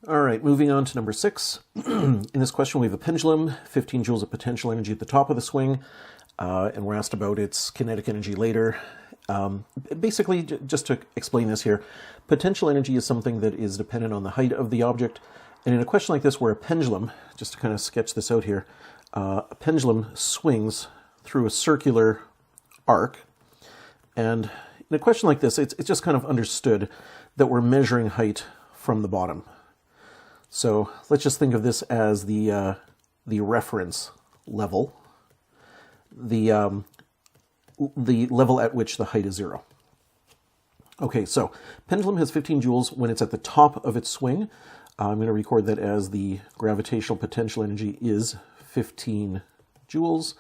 All right, moving on to number 6. In this question, we have a pendulum, 15 joules of potential energy at the top of the swing, and we're asked about its kinetic energy later. Basically, just to explain this here, potential energy is something that is dependent on the height of the object. And in a question like this where a pendulum, just to kind of sketch this out here, a pendulum swings through a circular arc. And in a question like this, it's just kind of understood that we're measuring height from the bottom. So let's just think of this as the reference level, the level at which the height is 0. Okay, so pendulum has 15 joules when it's at the top of its swing. I'm going to record that as the gravitational potential energy is 15 joules.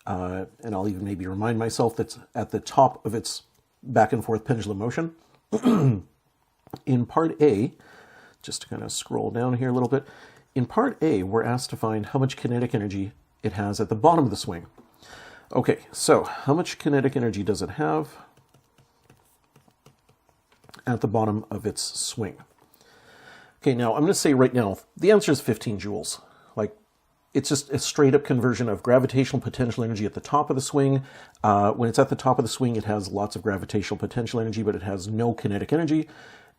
And I'll even maybe remind myself that's at the top of its back and forth pendulum motion. In part A, just to kind of scroll down here a little bit, in part A, we're asked to find how much kinetic energy it has at the bottom of the swing. Okay, so how much kinetic energy does it have at the bottom of its swing? Okay, now I'm going to say right now, the answer is 15 joules. Like, it's just a straight up conversion of gravitational potential energy at the top of the swing. When it's at the top of the swing, it has lots of gravitational potential energy, but it has no kinetic energy.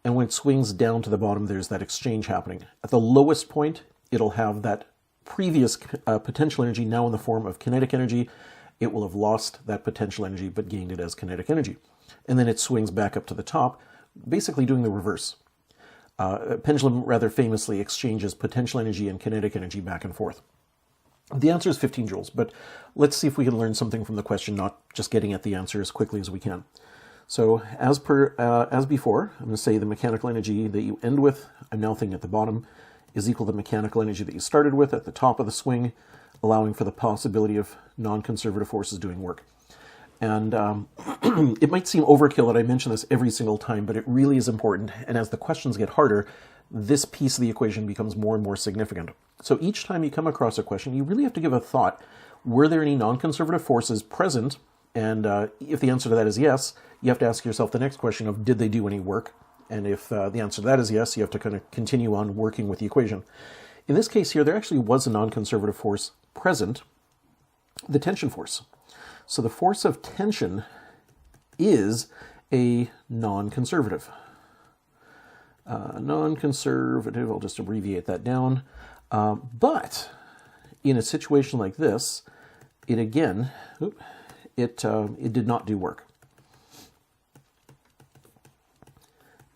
And when it swings down to the bottom, there's that exchange happening. At the lowest point, it'll have that previous potential energy now in the form of kinetic energy. It will have lost that potential energy, but gained it as kinetic energy. And then it swings back up to the top, basically doing the reverse. A pendulum rather famously exchanges potential energy and kinetic energy back and forth. The answer is 15 joules, but let's see if we can learn something from the question, not just getting at the answer as quickly as we can. So as before, I'm going to say the mechanical energy that you end with, I'm now thinking at the bottom, is equal to the mechanical energy that you started with at the top of the swing, allowing for the possibility of non-conservative forces doing work. And it might seem overkill that I mention this every single time, but it really is important. And as the questions get harder, this piece of the equation becomes more and more significant. So each time you come across a question, you really have to give a thought. Were there any non-conservative forces present? And if the answer to that is yes, you have to ask yourself the next question of, did they do any work? And if the answer to that is yes, you have to kind of continue on working with the equation. In this case here, there actually was a non-conservative force present, the tension force. So the force of tension is a non-conservative. Non-conservative, I'll just abbreviate that down. But in a situation like this, it again, it did not do work.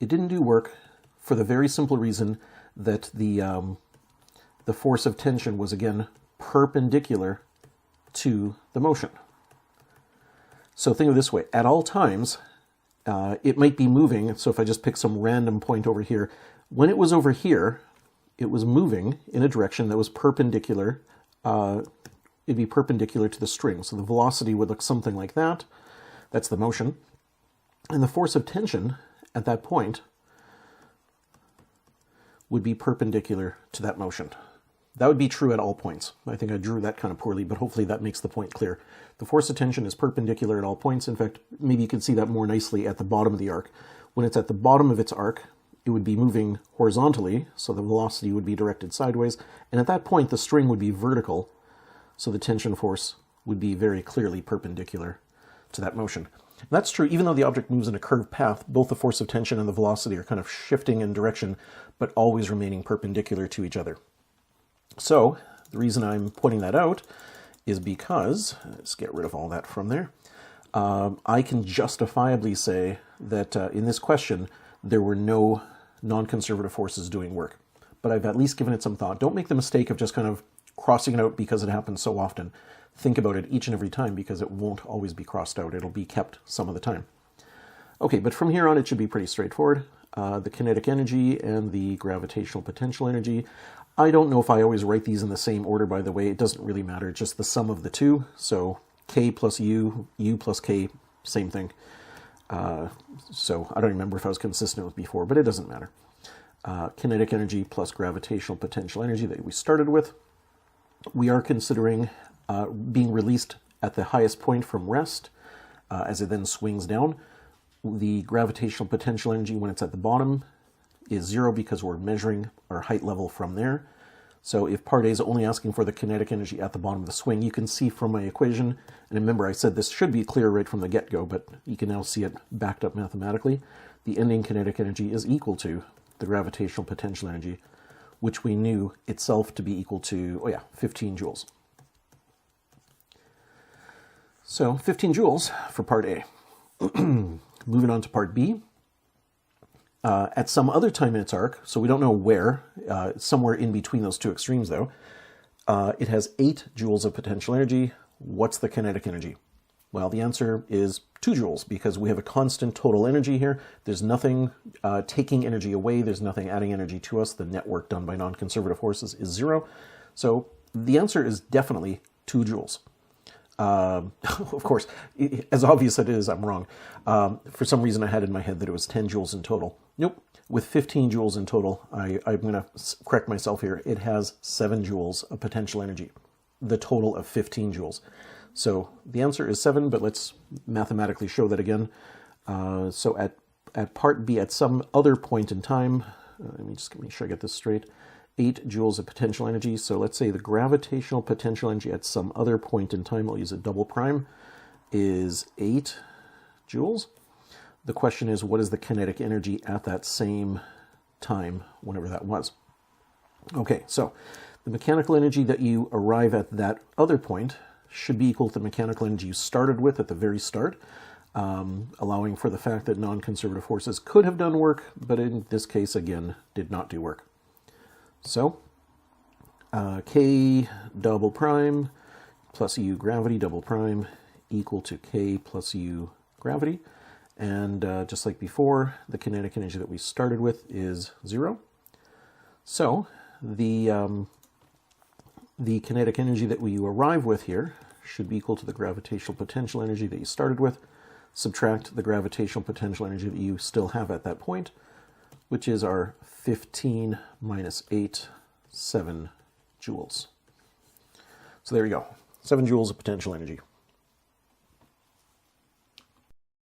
It didn't do work for the very simple reason that the force of tension was again perpendicular to the motion. So think of it this way, at all times, it might be moving. So if I just pick some random point over here, when it was over here, it was moving in a direction that was perpendicular. It'd be perpendicular to the string. So the velocity would look something like that. That's the motion. And the force of tension at that point would be perpendicular to that motion. That would be true at all points. I think I drew that kind of poorly, but hopefully that makes the point clear. The force of tension is perpendicular at all points. In fact, maybe you can see that more nicely at the bottom of the arc. When it's at the bottom of its arc, it would be moving horizontally, so the velocity would be directed sideways. And at that point, the string would be vertical, so the tension force would be very clearly perpendicular to that motion. And that's true even though the object moves in a curved path. Both the force of tension and the velocity are kind of shifting in direction, but always remaining perpendicular to each other. So the reason I'm pointing that out is because, let's get rid of all that from there, I can justifiably say that in this question, there were no non-conservative forces doing work. But I've at least given it some thought. Don't make the mistake of just kind of crossing it out because it happens so often. Think about it each and every time because it won't always be crossed out. It'll be kept some of the time. Okay, but from here on, it should be pretty straightforward. The kinetic energy and the gravitational potential energy. I don't know if I always write these in the same order, by the way. It doesn't really matter. It's just the sum of the two. So K plus U, U plus K, same thing. So I don't remember if I was consistent with before, but it doesn't matter. Kinetic energy plus gravitational potential energy that we started with. We are considering being released at the highest point from rest as it then swings down. The gravitational potential energy when it's at the bottom is 0 because we're measuring our height level from there. So if part A is only asking for the kinetic energy at the bottom of the swing, you can see from my equation, and remember I said this should be clear right from the get-go, but you can now see it backed up mathematically. The ending kinetic energy is equal to the gravitational potential energy, which we knew itself to be equal to, 15 joules. So 15 joules for part A. Moving on to part B. At some other time in its arc, so we don't know where, somewhere in between those two extremes though, it has 8 joules of potential energy. What's the kinetic energy? Well, the answer is 2 joules because we have a constant total energy here. There's nothing taking energy away. There's nothing adding energy to us. The net work done by non-conservative forces is 0. So the answer is definitely 2 joules. Of course, as obvious as it is, I'm wrong. For some reason I had in my head that it was 10 joules in total. Nope. With 15 joules in total, I'm going to correct myself here. It has 7 joules of potential energy, the total of 15 joules. So the answer is 7, but let's mathematically show that again. So at part B, at some other point in time, let me just make sure I get this straight, 8 joules of potential energy. So let's say the gravitational potential energy at some other point in time, I'll use a double prime, is 8 joules. The question is, what is the kinetic energy at that same time, whenever that was? Okay, so the mechanical energy that you arrive at that other point should be equal to the mechanical energy you started with at the very start, allowing for the fact that non-conservative forces could have done work, but in this case, again, did not do work. So, K double prime plus U gravity double prime equal to K plus U gravity. And just like before, the kinetic energy that we started with is 0. So, the kinetic energy that we arrive with here should be equal to the gravitational potential energy that you started with. Subtract the gravitational potential energy that you still have at that point, which is our 15 minus 8, 7 joules. So there you go, 7 joules of potential energy.